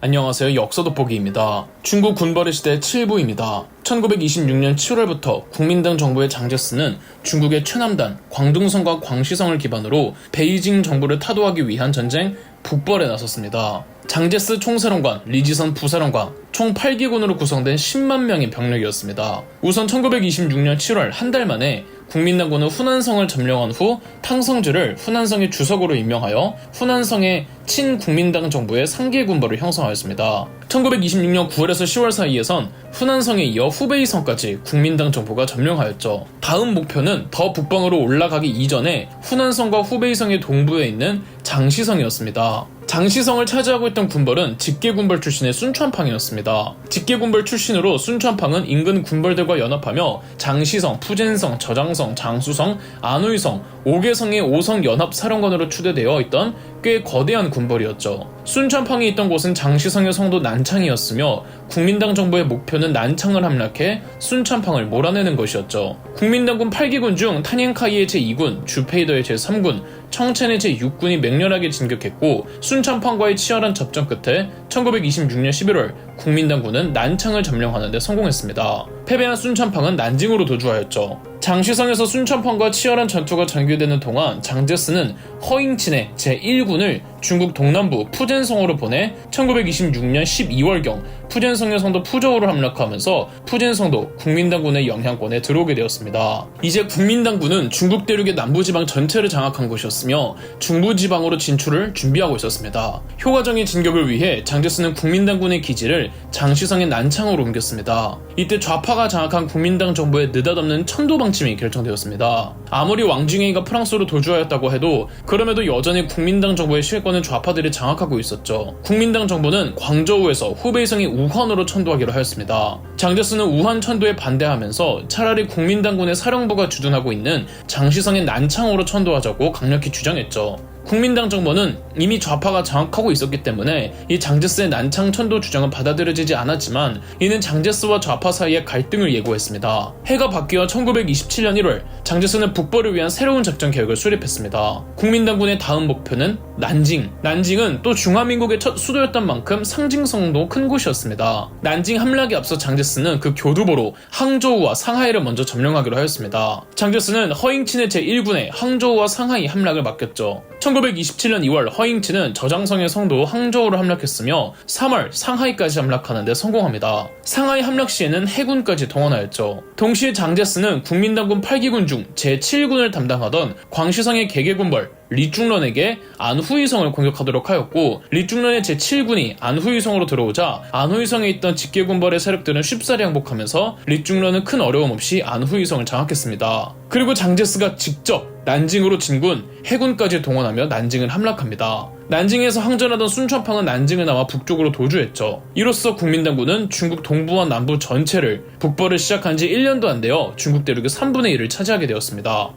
안녕하세요. 역사 돋보기입니다. 중국 군벌의 시대 7부입니다. 1926년 7월부터 국민당 정부의 장제스는 중국의 최남단, 광둥성과 광시성을 기반으로 베이징 정부를 타도하기 위한 전쟁 북벌에 나섰습니다. 장제스 총사령관, 리지선 부사령관, 총 8기군으로 구성된 10만 명의 병력이었습니다. 우선 1926년 7월 한 달 만에 국민당군은 후난성을 점령한 후 탕성주를 후난성의 주석으로 임명하여 후난성의 친국민당 정부의 상계 군벌을 형성하였습니다. 1926년 9월에서 10월 사이에선 후난성에 이어 후베이성까지 국민당 정부가 점령하였죠. 다음 목표는 더 북방으로 올라가기 이전에 후난성과 후베이성의 동부에 있는 장시성이었습니다. 장시성을 차지하고 있던 군벌은 직계군벌 출신의 순천팡이었습니다. 직계군벌 출신으로 순천팡은 인근 군벌들과 연합하며 장시성, 푸젠성, 저장성, 장수성, 안후이성, 5개성의 5성 연합 사령관으로 추대되어 있던 꽤 거대한 군벌이었죠. 순천팡이 있던 곳은 장시성의 성도 난창이었으며 국민당 정부의 목표는 난창을 함락해 순천팡을 몰아내는 것이었죠. 국민당군 8기군 중 탄옌카이의 제2군, 주페이더의 제3군, 청첸의 제6군이 맹렬하게 진격했고 순천팡과의 치열한 접전 끝에 1926년 11월 국민당군은 난창을 점령하는 데 성공했습니다. 패배한 순천팡은 난징으로 도주하였죠. 장시성에서 순천팡과 치열한 전투가 전개되는 동안 장제스는 허잉친의 제1군을 중국 동남부 푸젠성으로 보내 1926년 12월경 푸젠성의 성도 푸저우를 함락하면서 푸젠성도 국민당군의 영향권에 들어오게 되었습니다. 이제 국민당군은 중국 대륙의 남부지방 전체를 장악한 것이었으며 중부지방으로 진출을 준비하고 있었습니다. 효과적인 진격을 위해 장제스는 국민당군의 기지를 장시성의 난창으로 옮겼습니다. 이때 좌파가 장악한 국민당 정부의 느닷없는 천도방침이 결정되었습니다. 아무리 왕징웨이가 프랑스로 도주하였다고 해도 그럼에도 여전히 국민당 정부의 실권은 좌파들이 장악하고 있었죠. 국민당 정부는 광저우에서 후베이성의 우한으로 천도하기로 하였습니다. 장제스는 우한 천도에 반대하면서 차라리 국민당군의 사령부가 주둔하고 있는 장시성의 난창으로 천도하자고 강력히 주장했죠. 국민당 정부는 이미 좌파가 장악하고 있었기 때문에 이 장제스의 난창 천도 주장은 받아들여지지 않았지만 이는 장제스와 좌파 사이의 갈등을 예고했습니다. 해가 바뀌어 1927년 1월 장제스는 북벌을 위한 새로운 작전 계획을 수립했습니다. 국민당군의 다음 목표는 난징. 난징은 또 중화민국의 첫 수도였던 만큼 상징성도 큰 곳이었습니다. 난징 함락에 앞서 장제스는 그 교두보로 항저우와 상하이를 먼저 점령하기로 하였습니다. 장제스는 허잉친의 제1군에 항저우와 상하이 함락을 맡겼죠. 1927년 2월 허잉친은 저장성의 성도 항저우를 함락했으며 3월 상하이까지 함락하는 데 성공합니다. 상하이 함락 시에는 해군까지 동원하였죠. 동시에 장제스는 국민당군 8기군 중 제7군을 담당하던 광시성의 개개군벌 리중런에게 안후이성을 공격하도록 하였고 리중런의 제7군이 안후이성으로 들어오자 안후이성에 있던 직계군벌의 세력들은 쉽사리 항복하면서 리중런은 큰 어려움 없이 안후이성을 장악했습니다. 그리고 장제스가 직접 난징으로 진군, 해군까지 동원하며 난징을 함락합니다. 난징에서 항전하던 순천팡은 난징을 나와 북쪽으로 도주했죠. 이로써 국민당군은 중국 동부와 남부 전체를 북벌을 시작한 지 1년도 안 되어 중국 대륙의 3분의 1을 차지하게 되었습니다.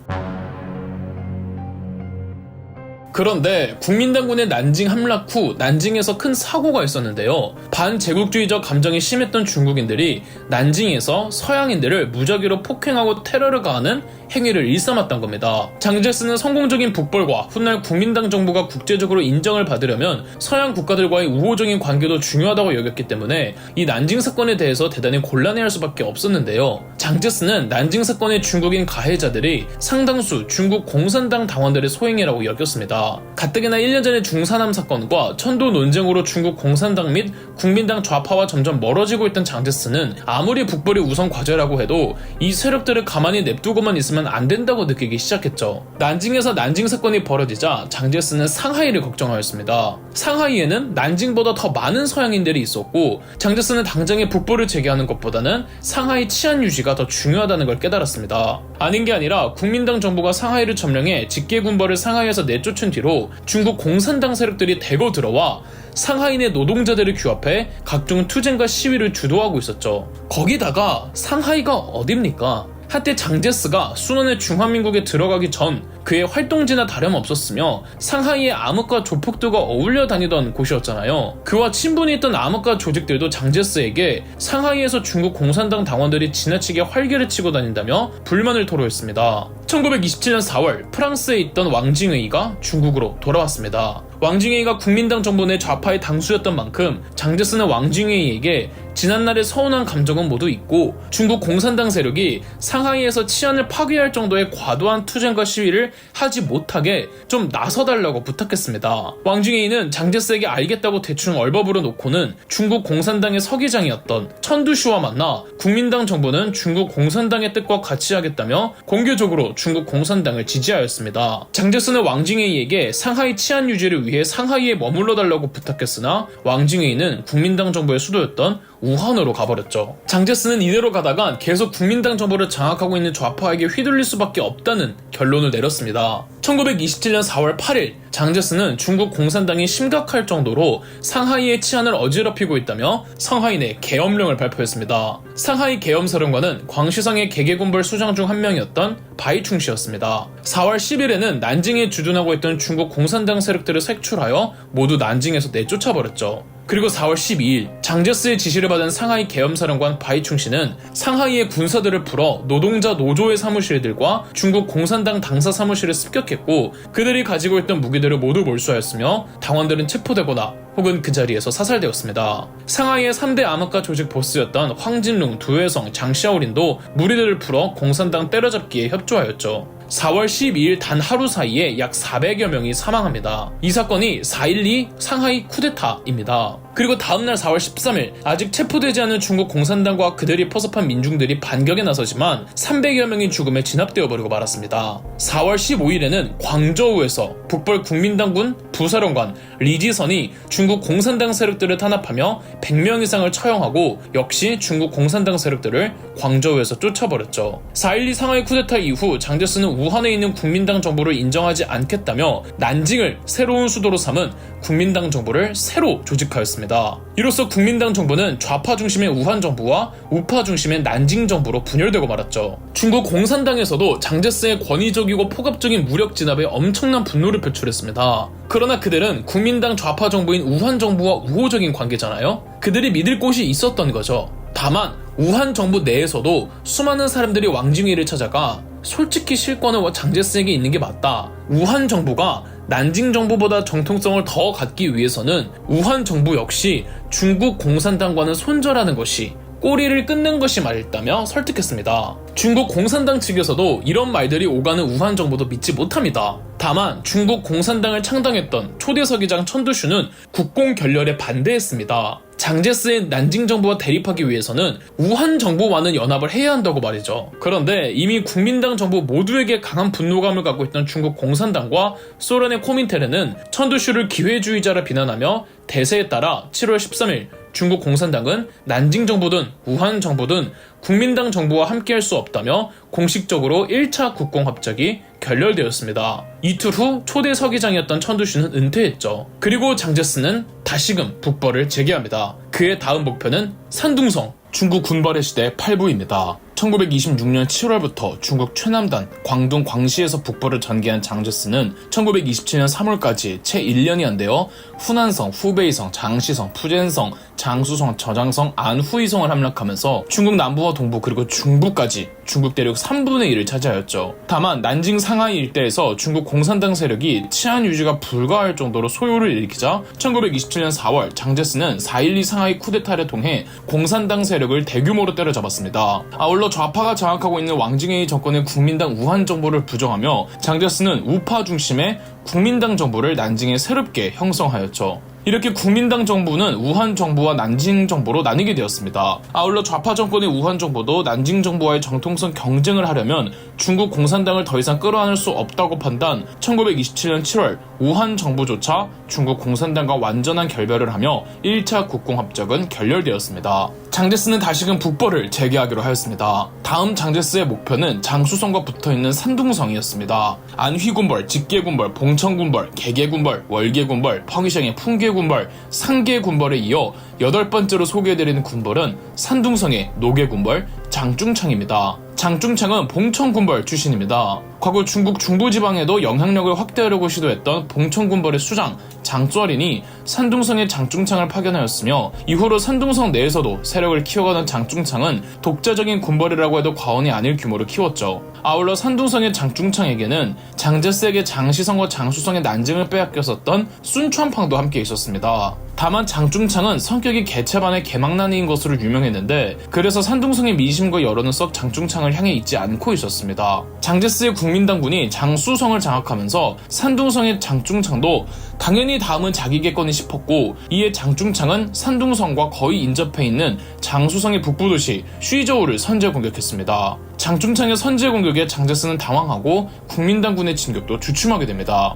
그런데 국민당군의 난징 함락 후 난징에서 큰 사고가 있었는데요. 반제국주의적 감정이 심했던 중국인들이 난징에서 서양인들을 무작위로 폭행하고 테러를 가하는 행위를 일삼았던 겁니다. 장제스는 성공적인 북벌과 훗날 국민당 정부가 국제적으로 인정을 받으려면 서양 국가들과의 우호적인 관계도 중요하다고 여겼기 때문에 이 난징 사건에 대해서 대단히 곤란해할 수밖에 없었는데요. 장제스는 난징 사건의 중국인 가해자들이 상당수 중국 공산당 당원들의 소행이라고 여겼습니다. 가뜩이나 1년 전의 중사남 사건과 천도 논쟁으로 중국 공산당 및 국민당 좌파와 점점 멀어지고 있던 장제스는 아무리 북벌이 우선 과제라고 해도 이 세력들을 가만히 냅두고만 있으면 안 된다고 느끼기 시작했죠. 난징에서 난징 사건이 벌어지자 장제스는 상하이를 걱정하였습니다. 상하이에는 난징보다 더 많은 서양인들이 있었고 장제스는 당장에 북벌을 재개하는 것보다는 상하이 치안 유지가 더 중요하다는 걸 깨달았습니다. 아닌 게 아니라 국민당 정부가 상하이를 점령해 직계군벌을 상하이에서 내쫓은 뒤로 중국 공산당 세력들이 대거 들어와 상하이의 노동자들을 규합해 각종 투쟁과 시위를 주도하고 있었죠. 거기다가 상하이가 어딥니까? 한때 장제스가 순원의 중화민국에 들어가기 전 그의 활동지나 다름없었으며 상하이의 암흑과 조폭들과 어울려 다니던 곳이었잖아요. 그와 친분이 있던 암흑과 조직들도 장제스에게 상하이에서 중국 공산당 당원들이 지나치게 활개를 치고 다닌다며 불만을 토로했습니다. 1927년 4월 프랑스에 있던 왕징웨이가 중국으로 돌아왔습니다. 왕징웨이가 국민당 정부 내 좌파의 당수였던 만큼 장제스는 왕징웨이에게 지난날의 서운한 감정은 모두 있고 중국 공산당 세력이 상하이에서 치안을 파괴할 정도의 과도한 투쟁과 시위를 하지 못하게 좀 나서달라고 부탁했습니다. 왕징웨이는 장제스에게 알겠다고 대충 얼버무려 놓고는 중국 공산당의 서기장이었던 천두슈와 만나 국민당 정부는 중국 공산당의 뜻과 같이 하겠다며 공개적으로 중국 공산당을 지지하였습니다. 장제스는 왕징웨이에게 상하이 치안 유지를 위해 상하이에 머물러 달라고 부탁했으나 왕징웨이는 국민당 정부의 수도였던 우한으로 가버렸죠. 장제스는 이대로 가다간 계속 국민당 정부를 장악하고 있는 좌파에게 휘둘릴 수밖에 없다는 결론을 내렸습니다. 1927년 4월 8일 장제스는 중국 공산당이 심각할 정도로 상하이의 치안을 어지럽히고 있다며 상하이 내 계엄령을 발표했습니다. 상하이 계엄사령관은 광시성의 개개군벌 수장 중 한 명이었던 바이충시였습니다. 4월 10일에는 난징에 주둔하고 있던 중국 공산당 세력들을 색출하여 모두 난징에서 내쫓아버렸죠. 그리고 4월 12일 장제스의 지시를 받은 상하이 계엄사령관 바이충시는 상하이의 군사들을 풀어 노동자 노조의 사무실들과 중국 공산당 당사 사무실을 습격했고 그들이 가지고 있던 무기들을 모두 몰수하였으며 당원들은 체포되거나 혹은 그 자리에서 사살되었습니다. 상하이의 3대 암흑가 조직 보스였던 황진룽, 두회성, 장시아오린도 무리들을 풀어 공산당 때려잡기에 협조하였죠. 4월 12일 단 하루 사이에 약 400여 명이 사망합니다. 이 사건이 4.12 상하이 쿠데타입니다. 그리고 다음날 4월 13일 아직 체포되지 않은 중국 공산당과 그들이 포섭한 민중들이 반격에 나서지만 300여 명이 죽음에 진압되어 버리고 말았습니다. 4월 15일에는 광저우에서 북벌 국민당군 부사령관 리지선이 중국 공산당 세력들을 탄압하며 100명 이상을 처형하고 역시 중국 공산당 세력들을 광저우에서 쫓아버렸죠. 4.12 상하이 쿠데타 이후 장제스는 우한에 있는 국민당 정부를 인정하지 않겠다며 난징을 새로운 수도로 삼은 국민당 정부를 새로 조직하였습니다. 이로써 국민당 정부는 좌파 중심의 우한 정부와 우파 중심의 난징 정부로 분열되고 말았죠. 중국 공산당에서도 장제스의 권위적이고 폭압적인 무력 진압에 엄청난 분노를 표출했습니다. 그러나 그들은 국민당 좌파 정부인 우한 정부와 우호적인 관계잖아요. 그들이 믿을 곳이 있었던 거죠. 다만 우한 정부 내에서도 수많은 사람들이 왕징웨이를 찾아가 솔직히 실권은 장제스에게 있는 게 맞다. 우한 정부가 난징 정부보다 정통성을 더 갖기 위해서는 우한 정부 역시 중국 공산당과는 손절하는 것이 꼬리를 끊는 것이 맞다며 설득했습니다. 중국 공산당 측에서도 이런 말들이 오가는 우한 정부도 믿지 못합니다. 다만 중국 공산당을 창당했던 초대 서기장 천두슈는 국공 결렬에 반대했습니다. 장제스의 난징 정부와 대립하기 위해서는 우한 정부와는 연합을 해야 한다고 말이죠. 그런데 이미 국민당 정부 모두에게 강한 분노감을 갖고 있던 중국 공산당과 소련의 코민테르는 천두슈를 기회주의자라 비난하며 대세에 따라 7월 13일 중국 공산당은 난징 정부든 우한 정부든 국민당 정부와 함께할 수 없다며 공식적으로 1차 국공합작이 결렬되었습니다. 이틀 후 초대 서기장이었던 천두슈는 은퇴했죠. 그리고 장제스는 다시금 북벌을 재개합니다. 그의 다음 목표는 산둥성, 중국 군발의 시대 8부입니다. 1926년 7월부터 중국 최남단, 광둥, 광시에서 북벌을 전개한 장제스는 1927년 3월까지 채 1년이 안 되어 후난성, 후베이성, 장시성, 푸젠성, 장수성, 저장성, 안후이성을 함락하면서 중국 남부와 동부 그리고 중부까지 중국 대륙 3분의 1을 차지하였죠. 다만 난징 상하이 일대에서 중국 공산당 세력이 치안 유지가 불가할 정도로 소요를 일으키자 1927년 4월 장제스는 4.12 상하이 쿠데타를 통해 공산당 세력을 대규모로 때려잡았습니다. 아울러 좌파가 장악하고 있는 왕징웨이 정권의 국민당 우한 정부를 부정하며 장제스는 우파 중심의 국민당 정부를 난징에 새롭게 형성하였죠. 이렇게 국민당 정부는 우한 정부와 난징 정부로 나뉘게 되었습니다. 아울러 좌파 정권의 우한 정부도 난징 정부와의 정통성 경쟁을 하려면 중국 공산당을 더 이상 끌어안을 수 없다고 판단 1927년 7월 우한 정부조차 중국 공산당과 완전한 결별을 하며 1차 국공합작은 결렬되었습니다. 장제스는 다시금 북벌을 재개하기로 하였습니다. 다음 장제스의 목표는 장수성과 붙어있는 산둥성이었습니다. 안휘군벌, 직계군벌, 봉천군벌, 개계군벌, 월계군벌, 펑이셴의 풍계군벌, 상계군벌에 이어 8번째로 소개해드리는 군벌은 산둥성의 노계군벌, 장중창입니다. 장중창은 봉천군벌 출신입니다. 과거 중국 중부지방에도 영향력을 확대하려고 시도했던 봉천군벌의 수장 장쩌린이 산둥성의 장중창을 파견하였으며 이후로 산둥성 내에서도 세력을 키워가던 장중창은 독자적인 군벌이라고 해도 과언이 아닐 규모로 키웠죠. 아울러 산둥성의 장중창에게는 장제스에게 장시성과 장수성의 난징을 빼앗겼었던 순천팡도 함께 있었습니다. 다만 장중창은 성격이 개체반의 개망나니인 것으로 유명했는데 그래서 산둥성의 미심과 여론은 썩 장중창을 향해 있지 않고 있었습니다. 장제스의 국민당군이 장수성을 장악하면서 산둥성의 장중창도 당연히 다음은 자기겠거니 싶었고 이에 장중창은 산둥성과 거의 인접해 있는 장수성의 북부 도시 쉬저우를 선제 공격했습니다. 장중창의 선제 공격에 장제스는 당황하고 국민당군의 진격도 주춤하게 됩니다.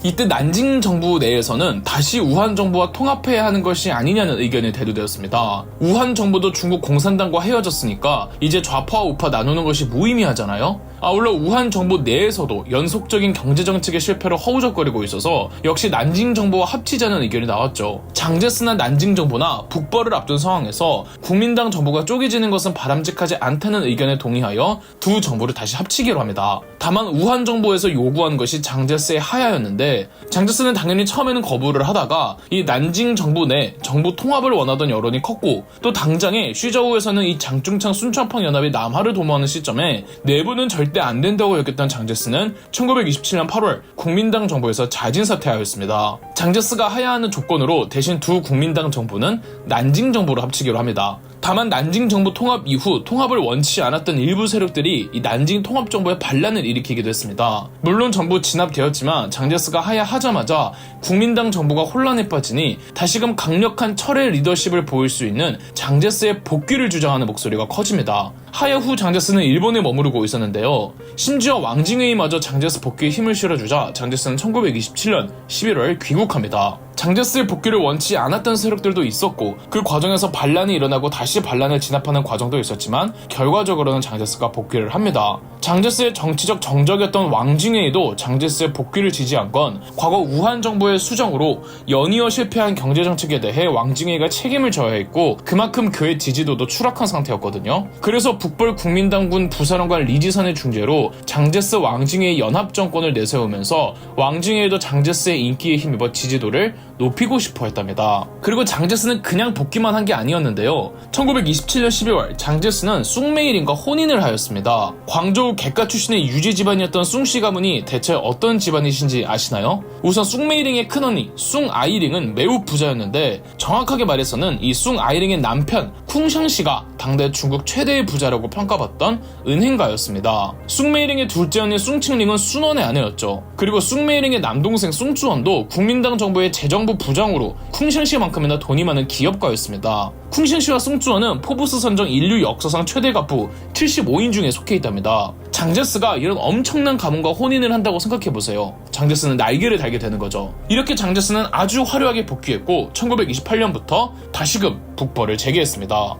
이때 난징 정부 내에서는 다시 우한 정부와 통합해야 하는 것이 아니냐는 의견이 대두되었습니다. 우한 정부도 중국 공산당과 헤어졌으니까 이제 좌파와 우파 나누는 것이 무의미하잖아요? 아울러 우한 정부 내에서도 연속적인 경제정책의 실패로 허우적거리고 있어서 역시 난징 정부와 합치자는 의견이 나왔죠. 장제스나 난징 정부나 북벌을 앞둔 상황에서 국민당 정부가 쪼개지는 것은 바람직하지 않다는 의견에 동의하여 두 정부를 다시 합치기로 합니다. 다만 우한 정부에서 요구한 것이 장제스의 하야였는데 장제스는 당연히 처음에는 거부를 하다가 이 난징 정부 내 정부 통합을 원하던 여론이 컸고 또 당장에 쉬저우에서는 이 장중창 순천팡 연합이 남하를 도모하는 시점에 내부는 절대 안 된다고 여겼던 장제스는 1927년 8월 국민당 정부에서 자진 사퇴하였습니다. 장제스가 하야하는 조건으로 대신 두 국민당 정부는 난징 정부로 합치기로 합니다. 다만 난징 정부 통합 이후 통합을 원치 않았던 일부 세력들이 이 난징 통합 정부에 반란을 일으키기도 했습니다. 물론 전부 진압되었지만 장제스가 하야하자마자 국민당 정부가 혼란에 빠지니 다시금 강력한 철의 리더십을 보일 수 있는 장제스의 복귀를 주장하는 목소리가 커집니다. 하야 후 장제스는 일본에 머무르고 있었는데요. 심지어 왕징웨이마저 장제스 복귀에 힘을 실어주자 장제스는 1927년 11월 귀국합니다. 장제스의 복귀를 원치 않았던 세력들도 있었고 그 과정에서 반란이 일어나고 다시 반란을 진압하는 과정도 있었지만 결과적으로는 장제스가 복귀를 합니다. 장제스의 정치적 정적이었던 왕징웨이도 장제스의 복귀를 지지한 건 과거 우한 정부의 수정으로 연이어 실패한 경제정책에 대해 왕징웨이가 책임을 져야 했고 그만큼 그의 지지도도 추락한 상태였거든요. 그래서 북벌 국민당군 부사령관 리지선의 중재로 장제스 왕징웨이 연합정권을 내세우면서 왕징웨이도 장제스의 인기에 힘입어 지지도를 높이고 싶어 했답니다. 그리고 장제스는 그냥 복귀만 한 게 아니었는데요. 1927년 12월 장제스는 숭메이링과 혼인을 하였습니다. 광저우 객가 출신의 유지 집안이었던 숭씨 가문이 대체 어떤 집안이신지 아시나요? 우선 숭메이링의 큰언니 숭아이링은 매우 부자였는데 정확하게 말해서는 이 숭아이링의 남편 쿵샹씨가 당대 중국 최대의 부자라고 평가받던 은행가였습니다. 숭메이링의 둘째 언니 숭칭링은 순원의 아내였죠. 그리고 숭메이링의 남동생 숭쭈원도 국민당 정부의 재정부 부장으로 쿵샹씨만큼이나 돈이 많은 기업가였습니다. 쿵샹씨와 숭쭈원은 포브스 선정 인류 역사상 최대 갑부 75인 중에 속해 있답니다. 장제스가 이런 엄청난 가문과 혼인을 한다고 생각해보세요. 장제스는 날개를 달게 되는 거죠. 이렇게 장제스는 아주 화려하게 복귀했고 1928년부터 다시금 북벌을 재개했습니다.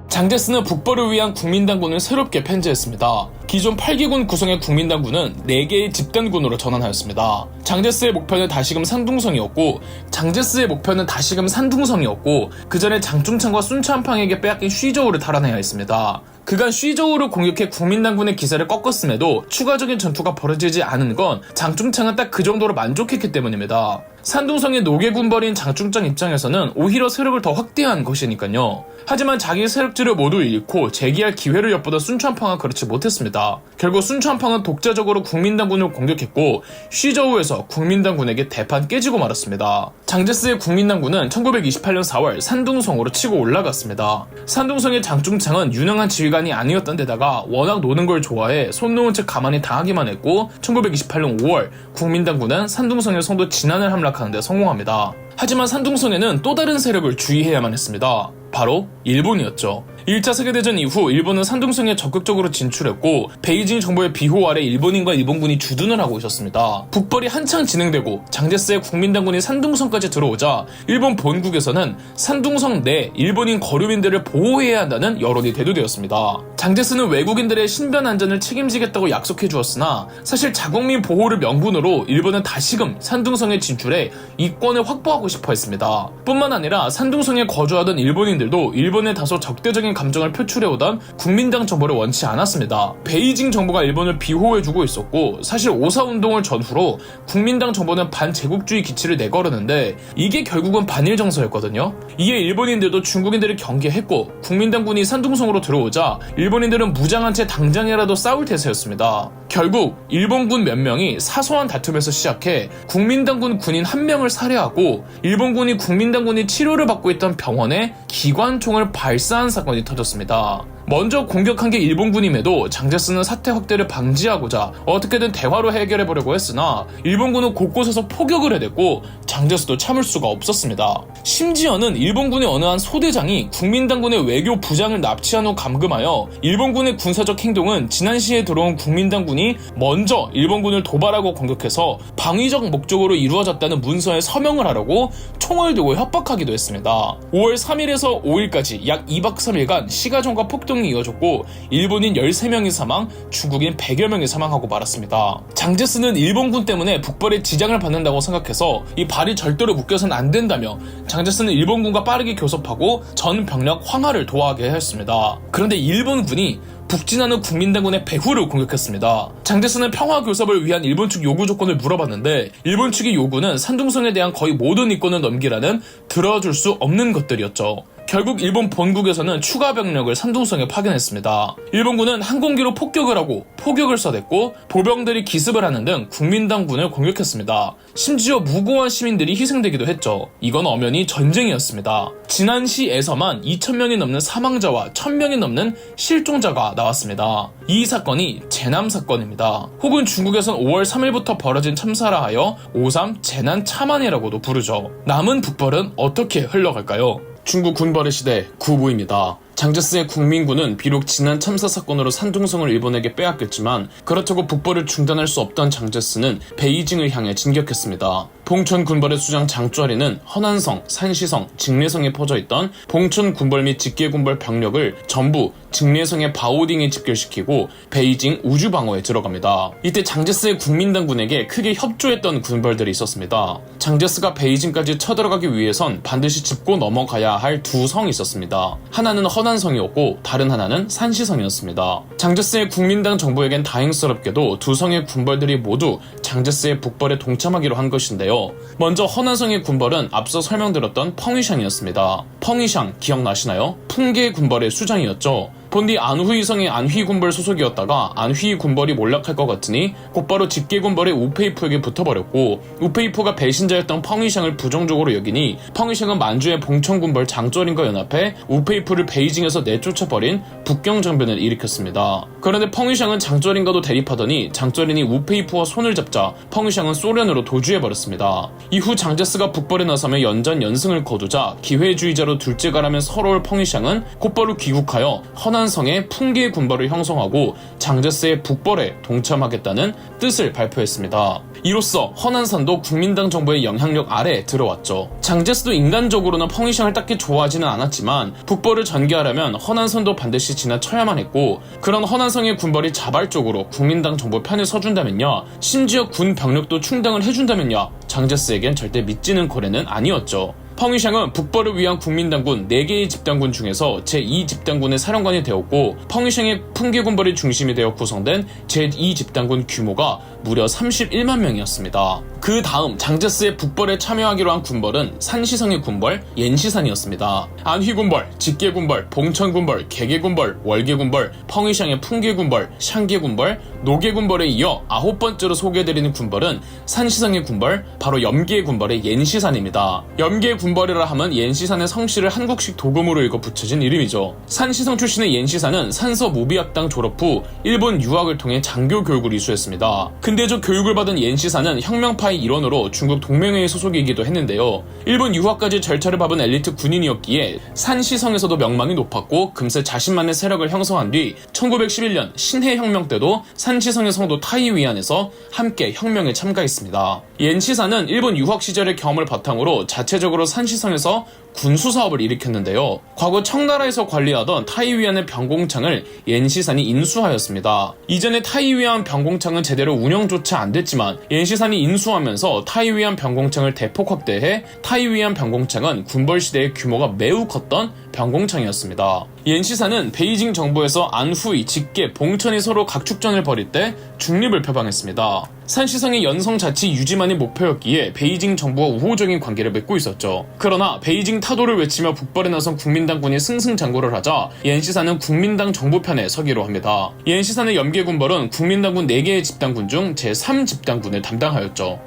장제스는 북벌을 위한 국민당군을 새롭게 편제했습니다. 기존 8기군 구성의 국민당군은 4개의 집단군으로 전환하였습니다. 장제스의 목표는 다시금 산둥성이었고 장제스의 목표는 다시금 산둥성이었고 그 전에 장중창과 순천팡에게 빼앗긴 쉬저우를 탈환해야 했습니다. 그간 쉬저우를 공격해 국민당군의 기세를 꺾었음에도 추가적인 전투가 벌어지지 않은 건 장중창은 딱 그 정도로 만족했기 때문입니다. 산둥성의 노계군벌인 장중창 입장에서는 오히려 세력을 더 확대한 것이니까요. 하지만 자기 세력들을 모두 잃고 재기할 기회를 엿보던 순천팡은 그렇지 못했습니다. 결국 순천팡은 독자적으로 국민당군을 공격했고 쉬저우에서 국민당군에게 대판 깨지고 말았습니다. 장제스의 국민당군은 1928년 4월 산둥성으로 치고 올라갔습니다. 산둥성의 장중창은 유능한 지휘관이 아니었던 데다가 워낙 노는 걸 좋아해 손 놓은 채 가만히 당하기만 했고 1928년 5월 국민당군은 산둥성의 성도 진안을 함락하는 데 성공합니다. 하지만 산둥성에는 또 다른 세력을 주의해야만 했습니다. 바로 일본이었죠. 1차 세계대전 이후 일본은 산둥성에 적극적으로 진출했고 베이징 정부의 비호 아래 일본인과 일본군이 주둔을 하고 있었습니다. 북벌이 한창 진행되고 장제스의 국민당군이 산둥성까지 들어오자 일본 본국에서는 산둥성 내 일본인 거류민들을 보호해야 한다는 여론이 대두되었습니다. 장제스는 외국인들의 신변 안전을 책임지겠다고 약속해 주었으나 사실 자국민 보호를 명분으로 일본은 다시금 산둥성에 진출해 이권을 확보하고 싶어 했습니다. 뿐만 아니라 산둥성에 거주하던 일본인들도 일본에 다소 적대적인 감정을 표출해오던 국민당 정부를 원치 않았습니다. 베이징 정부가 일본을 비호해주고 있었고 사실 오사운동을 전후로 국민당 정부는 반제국주의 기치를 내걸었는데 이게 결국은 반일 정서였거든요. 이에 일본인들도 중국인들을 경계했고 국민당군이 산둥성으로 들어오자 일본인들은 무장한 채 당장이라도 싸울 태세였습니다. 결국 일본군 몇 명이 사소한 다툼에서 시작해 국민당군 군인 한 명을 살해하고 일본군이 국민당군이 치료를 받고 있던 병원에 기관총을 발사한 사건이 터졌습니다. 먼저 공격한 게 일본군임에도 장제스는 사태 확대를 방지하고자 어떻게든 대화로 해결해보려고 했으나 일본군은 곳곳에서 포격을 해댔고 장제스도 참을 수가 없었습니다. 심지어는 일본군의 어느 한 소대장이 국민당군의 외교 부장을 납치한 후 감금하여 일본군의 군사적 행동은 지난 시에 들어온 국민당군이 먼저 일본군을 도발하고 공격해서 방위적 목적으로 이루어졌다는 문서에 서명을 하려고 총을 들고 협박하기도 했습니다. 5월 3일에서 5일까지 약 2박 3일간 시가전과 폭동이 이어졌고 일본인 13명이 사망, 중국인 100여 명이 사망하고 말았습니다. 장제스는 일본군 때문에 북벌에 지장을 받는다고 생각해서 이 발이 절대로 묶여서는 안 된다며 장제스는 일본군과 빠르게 교섭하고 전 병력 황하를 도하게 하였습니다. 그런데 일본군이 북진하는 국민당군의 배후를 공격했습니다. 장제스는 평화 교섭을 위한 일본 측 요구 조건을 물어봤는데 일본 측의 요구는 산둥성에 대한 거의 모든 이권을 넘기라는 들어줄 수 없는 것들이었죠. 결국 일본 본국에서는 추가 병력을 산둥성에 파견했습니다. 일본군은 항공기로 폭격을 하고 포격을 쏴댔고 보병들이 기습을 하는 등 국민당군을 공격했습니다. 심지어 무고한 시민들이 희생되기도 했죠. 이건 엄연히 전쟁이었습니다. 지난 시에서만 2,000명이 넘는 사망자와 1,000명이 넘는 실종자가 나왔습니다. 이 사건이 제남 사건입니다. 혹은 중국에선 5월 3일부터 벌어진 참사라 하여 5.3 재난 참환이라고도 부르죠. 남은 북벌은 어떻게 흘러갈까요? 중국 군벌의 시대 9부입니다. 장제스의 국민군은 비록 지난 참사 사건으로 산둥성을 일본에게 빼앗겼지만 그렇다고 북벌을 중단할 수 없던 장제스는 베이징을 향해 진격했습니다. 봉천 군벌의 수장 장쩌리는 허난성, 산시성, 직례성에 퍼져있던 봉천 군벌 및 직계 군벌 병력을 전부 직례성의 바오딩에 집결시키고 베이징 우주방어에 들어갑니다. 이때 장제스의 국민당군에게 크게 협조했던 군벌들이 있었습니다. 장제스가 베이징까지 쳐들어가기 위해선 반드시 짚고 넘어가야 할 두 성이 있었습니다. 하나는 허난성이었고 다른 하나는 산시성이었습니다. 장제스의 국민당 정부에겐 다행스럽게도 두 성의 군벌들이 모두 장제스의 북벌에 동참하기로 한 것인데요. 먼저 허난성의 군벌은 앞서 설명드렸던 펑위샹이었습니다. 펑위샹 기억나시나요? 풍계 군벌의 수장이었죠. 본디 안후이성의 안휘군벌 소속이었다가 안휘 군벌이 몰락할 것 같으니 곧바로 직계군벌의 우페이프에게 붙어버렸고 우페이프가 배신자였던 펑위샹을 부정적으로 여기니 펑위샹은 만주의 봉천군벌 장쩌린과 연합해 우페이프를 베이징에서 내쫓아버린 북경정변을 일으켰습니다. 그런데 펑위샹은 장쩌린과도 대립하더니 장쩌린이 우페이프와 손을 잡자 펑위샹은 소련으로 도주해버렸습니다. 이후 장제스가 북벌에 나서며 연전연승을 거두자 기회주의자로 둘째가라면 서러울 펑위샹은 곧바로 귀국하여 허난성의 풍계 군벌을 형성하고 장제스의 북벌에 동참하겠다는 뜻을 발표했습니다. 이로써 허난산도 국민당 정부의 영향력 아래에 들어왔죠. 장제스도 인간적으로는 펑위샹을 딱히 좋아하지는 않았지만 북벌을 전개하려면 허난선도 반드시 지나쳐야만 했고 그런 허난성의 군벌이 자발적으로 국민당 정부 편에 서준다면야 심지어 군 병력도 충당을 해준다면야 장제스에겐 절대 믿지는 거래는 아니었죠. 펑위샹은 북벌을 위한 국민당군 4개의 집단군 중에서 제2집단군의 사령관이 되었고 펑위샹의 풍계군벌이 중심이 되어 구성된 제2집단군 규모가 무려 31만 명이었습니다. 그 다음 장제스의 북벌에 참여하기로 한 군벌은 산시성의 군벌 옌시산이었습니다. 안휘군벌, 직계군벌, 봉천군벌, 개계군벌, 월계군벌, 펑위샹의 풍계군벌, 샹계군벌, 노계군벌에 이어 9번째로 소개해드리는 군벌은 산시성의 군벌, 바로 염계군벌의 옌시산입니다. 염계군벌이라 하면 옌시산의 성씨를 한국식 도금으로 읽어 붙여진 이름이죠. 산시성 출신의 옌시산은 산서 무비학당 졸업 후 일본 유학을 통해 장교 교육을 이수했습니다. 근대적 교육을 받은 옌시사는 혁명파의 일원으로 중국 동맹회의 소속이기도 했는데요. 일본 유학까지 절차를 밟은 엘리트 군인이었기에 산시성에서도 명망이 높았고 금세 자신만의 세력을 형성한 뒤 1911년 신해혁명 때도 산시성의 성도 타이위안에서 함께 혁명에 참가했습니다. 옌시사는 일본 유학 시절의 경험을 바탕으로 자체적으로 산시성에서 군수사업을 일으켰는데요. 과거 청나라에서 관리하던 타이위안의 병공창을 옌시산이 인수하였습니다. 이전에 타이위안 병공창은 제대로 운영조차 안 됐지만 옌시산이 인수하면서 타이위안 병공창을 대폭 확대해 타이위안 병공창은 군벌시대의 규모가 매우 컸던 병공창이었습니다. 옌시산은 베이징 정부에서 안후이, 직계, 봉천이 서로 각축전을 벌일 때 중립을 표방했습니다. 산시성의 연성 자치 유지만이 목표였기에 베이징 정부와 우호적인 관계를 맺고 있었죠. 그러나 베이징 타도를 외치며 북벌에 나선 국민당군이 승승장구를 하자 옌시산은 국민당 정부 편에 서기로 합니다. 옌시산의 염계군벌은 국민당군 4개의 집단군 중 제3집단군을 담당하였죠.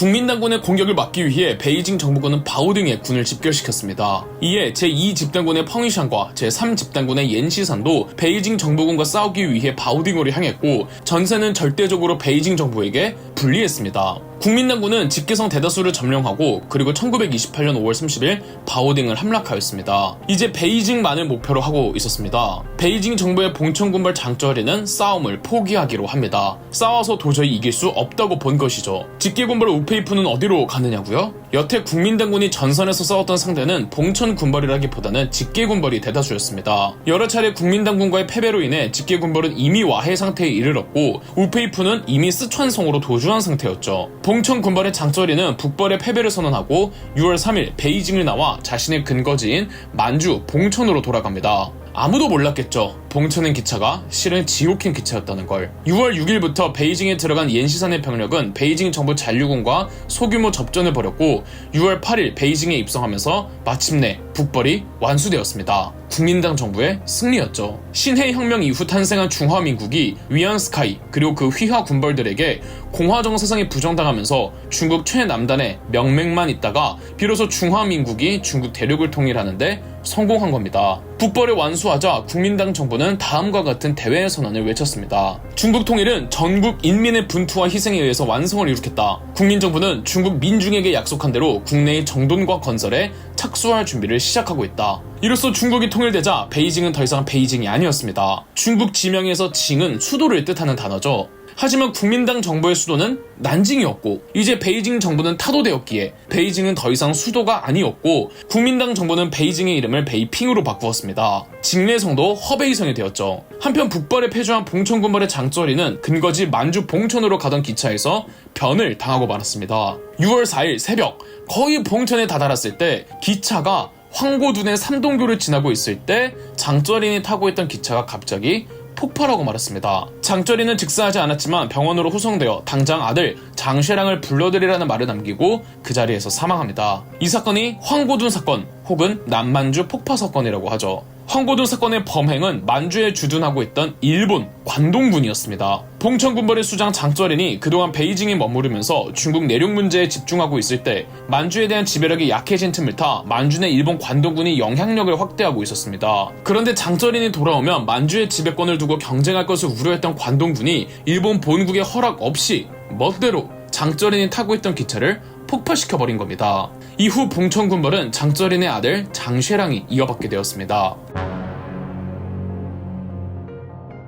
국민당군의 공격을 막기 위해 베이징 정부군은 바오딩에 군을 집결시켰습니다. 이에 제2집단군의 펑이샨과 제3집단군의 옌시산도 베이징 정부군과 싸우기 위해 바오딩으로 향했고 전세는 절대적으로 베이징 정부에게 불리했습니다. 국민당군은 직계성 대다수를 점령하고 그리고 1928년 5월 30일 바오딩을 함락하였습니다. 이제 베이징만을 목표로 하고 있었습니다. 베이징 정부의 봉천군발 장쩌리는 싸움을 포기하기로 합니다. 싸워서 도저히 이길 수 없다고 본 것이죠. 직계군발 우페이프는 어디로 가느냐고요? 여태 국민당군이 전선에서 싸웠던 상대는 봉천군발이라기보다는 직계군발이 대다수였습니다. 여러 차례 국민당군과의 패배로 인해 직계군발은 이미 와해 상태에 이르렀고 우페이프는 이미 쓰촨성으로 도주한 상태였죠. 봉천군발의 장쩌리는 북벌의 패배를 선언하고 6월 3일 베이징을 나와 자신의 근거지인 만주, 봉천으로 돌아갑니다. 아무도 몰랐겠죠. 봉천행 기차가 실은 지옥행 기차였다는 걸. 6월 6일부터 베이징에 들어간 옌시산의 병력은 베이징 정부 잔류군과 소규모 접전을 벌였고 6월 8일 베이징에 입성하면서 마침내 북벌이 완수되었습니다. 국민당 정부의 승리였죠. 신해혁명 이후 탄생한 중화민국이 위안스카이 그리고 그 휘하 군벌들에게 공화정 사상에 부정당하면서 중국 최남단에 명맥만 있다가 비로소 중화민국이 중국 대륙을 통일하는데 성공한 겁니다. 북벌을 완수하자 국민당 정부는 다음과 같은 대외 선언을 외쳤습니다. 중국 통일은 전국 인민의 분투와 희생에 의해서 완성을 이루겠다. 국민정부는 중국 민중에게 약속한 대로 국내의 정돈과 건설에 착수할 준비를 시작하고 있다. 이로써 중국이 통일되자 베이징은 더 이상 베이징이 아니었습니다. 중국 지명에서 징은 수도를 뜻하는 단어죠. 하지만 국민당 정부의 수도는 난징이었고 이제 베이징 정부는 타도되었기에 베이징은 더 이상 수도가 아니었고 국민당 정부는 베이징의 이름을 베이핑으로 바꾸었습니다. 직내성도 허베이성이 되었죠. 한편 북벌에 패주한 봉천군벌의 장쩌리는 근거지 만주 봉천으로 가던 기차에서 변을 당하고 말았습니다. 6월 4일 새벽 거의 봉천에 다다랐을 때 기차가 황고둔의 삼동교를 지나고 있을 때 장쩌린이 타고 있던 기차가 갑자기 폭발하고 말았습니다. 장쩌린은 즉사하지 않았지만 병원으로 후송되어 당장 아들 장쉐랑을 불러들이라는 말을 남기고 그 자리에서 사망합니다. 이 사건이 황고둔 사건 혹은 남만주 폭파 사건이라고 하죠. 황고둔 사건의 범행은 만주에 주둔하고 있던 일본 관동군이었습니다. 봉천군벌의 수장 장쩌린이 그동안 베이징에 머무르면서 중국 내륙 문제에 집중하고 있을 때 만주에 대한 지배력이 약해진 틈을 타 만주 내 일본 관동군이 영향력을 확대하고 있었습니다. 그런데 장쩌린이 돌아오면 만주의 지배권을 두고 경쟁할 것을 우려했던 관동군이 일본 본국의 허락 없이 멋대로 장쩌린이 타고 있던 기차를 폭파시켜버린 겁니다. 이후 봉천군벌은 장쩌린의 아들 장쉐랑이 이어받게 되었습니다.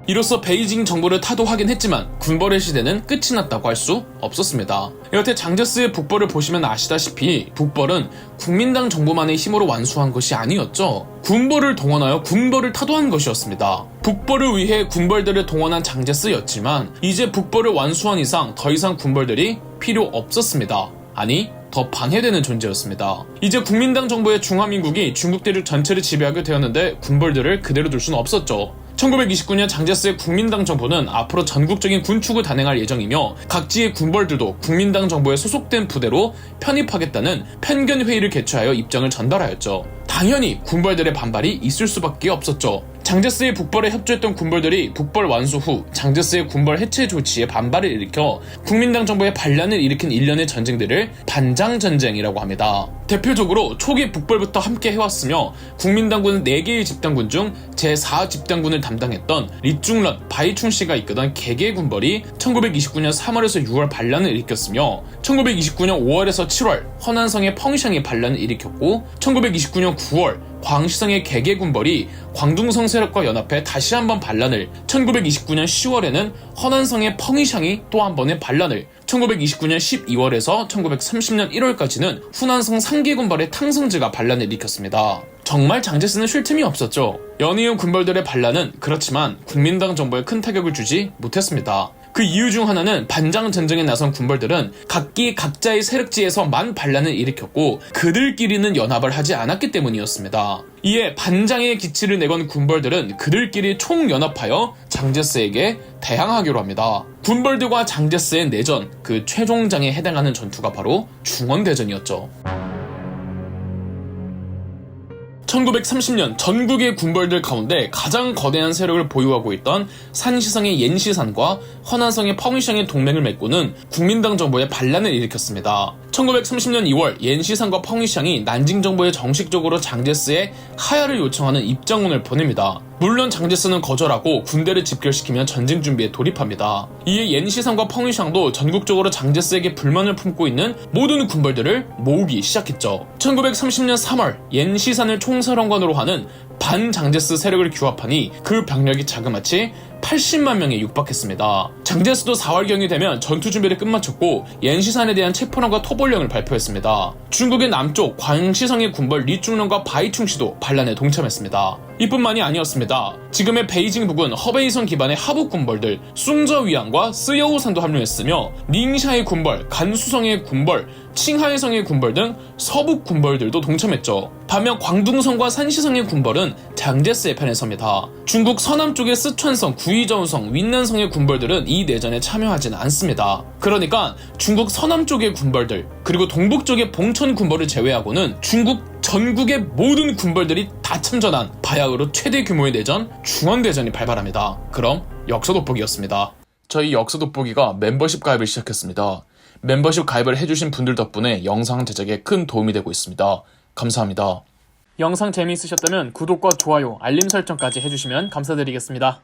이로써 베이징 정부를 타도하긴 했지만 군벌의 시대는 끝이 났다고 할 수 없었습니다. 여태 장제스의 북벌을 보시면 아시다시피 북벌은 국민당 정부만의 힘으로 완수한 것이 아니었죠. 군벌을 동원하여 군벌을 타도한 것이었습니다. 북벌을 위해 군벌들을 동원한 장제스였지만 이제 북벌을 완수한 이상 더 이상 군벌들이 필요 없었습니다. 아니 더 방해되는 존재였습니다. 이제 국민당 정부의 중화민국이 중국 대륙 전체를 지배하게 되었는데 군벌들을 그대로 둘 수는 없었죠. 1929년 장제스의 국민당 정부는 앞으로 전국적인 군축을 단행할 예정이며 각지의 군벌들도 국민당 정부에 소속된 부대로 편입하겠다는 편견회의를 개최하여 입장을 전달하였죠. 당연히 군벌들의 반발이 있을 수밖에 없었죠. 장제스의 북벌에 협조했던 군벌들이 북벌 완수 후 장제스의 군벌 해체 조치에 반발을 일으켜 국민당 정부의 반란을 일으킨 일련의 전쟁들을 반장전쟁이라고 합니다. 대표적으로 초기 북벌부터 함께 해왔으며 국민당군은 4개의 집단군 중 제4집단군을 담당했던 리중런, 바이충씨가 이끄던 개개군벌이 1929년 3월에서 6월 반란을 일으켰으며 1929년 5월에서 7월 허난성의 펑샹이 반란을 일으켰고 1929년 9월 광시성의 개개군벌이 광둥성 세력과 연합해 다시 한번 반란을, 1929년 10월에는 허난성의 펑이샹이 또 한 번의 반란을, 1929년 12월에서 1930년 1월까지는 후난성 상계군벌의 탕성즈가 반란을 일으켰습니다. 정말 장제스는 쉴 틈이 없었죠. 연이은 군벌들의 반란은 그렇지만 국민당 정부에 큰 타격을 주지 못했습니다. 그 이유 중 하나는 반장 전쟁에 나선 군벌들은 각기 각자의 세력지에서만 반란을 일으켰고 그들끼리는 연합을 하지 않았기 때문이었습니다. 이에 반장의 기치를 내건 군벌들은 그들끼리 총연합하여 장제스에게 대항하기로 합니다. 군벌들과 장제스의 내전, 그 최종장에 해당하는 전투가 바로 중원대전이었죠. 1930년 전국의 군벌들 가운데 가장 거대한 세력을 보유하고 있던 산시성의 옌시산과 허난성의 펑이샹의 동맹을 맺고는 국민당 정부에 반란을 일으켰습니다. 1930년 2월 옌시산과 펑이샹이 난징 정부에 정식적으로 장제스의 하야를 요청하는 입장문을 보냅니다. 물론 장제스는 거절하고 군대를 집결시키며 전쟁 준비에 돌입합니다. 이에 옌시산과 펑이샹도 전국적으로 장제스에게 불만을 품고 있는 모든 군벌들을 모으기 시작했죠. 1930년 3월 옌시산을 총사령관으로 하는 반장제스 세력을 규합하니 그 병력이 자그마치 80만 명에 육박했습니다. 장제스도 4월경이 되면 전투 준비를 끝마쳤고 옌시산에 대한 체포령과 토벌령을 발표했습니다. 중국의 남쪽 광시성의 군벌 리중런과 바이충시도 반란에 동참했습니다. 이뿐만이 아니었습니다. 지금의 베이징 부근 허베이성 기반의 하북 군벌들 숭저위안과 쓰여우산도 합류했으며 닝샤의 군벌, 간수성의 군벌, 칭하이성의 군벌 등 서북 군벌들도 동참했죠. 반면 광둥성과 산시성의 군벌은 장제스의 편에 섭니다. 중국 서남쪽의 쓰촨성, 구이저우성, 윈난성의 군벌들은 이 내전에 참여하지는 않습니다. 그러니까 중국 서남쪽의 군벌들 그리고 동북 쪽의 봉천 군벌을 제외하고는 중국 전국의 모든 군벌들이 다 참전한 바야흐로 최대 규모의 내전 중원대전이 발발합니다. 그럼 역사 돋보기였습니다. 저희 역사 돋보기가 멤버십 가입을 시작했습니다. 멤버십 가입을 해주신 분들 덕분에 영상 제작에 큰 도움이 되고 있습니다. 감사합니다. 영상 재미있으셨다면 구독과 좋아요, 알림 설정까지 해주시면 감사드리겠습니다.